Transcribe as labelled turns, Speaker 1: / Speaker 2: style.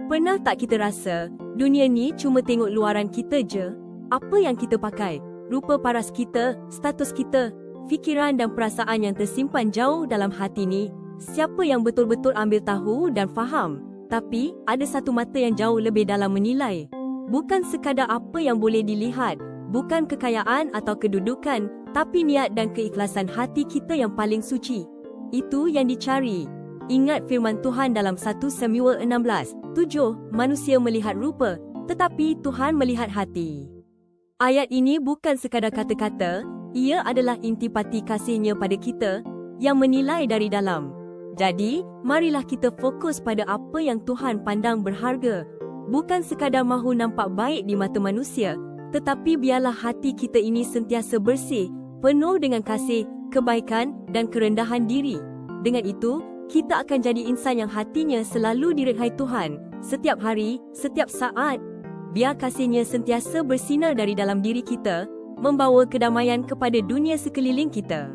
Speaker 1: Pernah tak kita rasa, dunia ni cuma tengok luaran kita je? Apa yang kita pakai, rupa paras kita, status kita, fikiran dan perasaan yang tersimpan jauh dalam hati ni, siapa yang betul-betul ambil tahu dan faham? Tapi, ada satu mata yang jauh lebih dalam menilai. Bukan sekadar apa yang boleh dilihat, bukan kekayaan atau kedudukan, tapi niat dan keikhlasan hati kita yang paling suci. Itu yang dicari. Ingat firman Tuhan dalam 1 Samuel 16:7, manusia melihat rupa, tetapi Tuhan melihat hati. Ayat ini bukan sekadar kata-kata, ia adalah intipati kasih-Nya pada kita, yang menilai dari dalam. Jadi, marilah kita fokus pada apa yang Tuhan pandang berharga. Bukan sekadar mahu nampak baik di mata manusia, tetapi biarlah hati kita ini sentiasa bersih, penuh dengan kasih, kebaikan dan kerendahan diri. Dengan itu, kita akan jadi insan yang hatinya selalu direhai Tuhan, setiap hari, setiap saat. Biar kasih-Nya sentiasa bersinar dari dalam diri kita, membawa kedamaian kepada dunia sekeliling kita.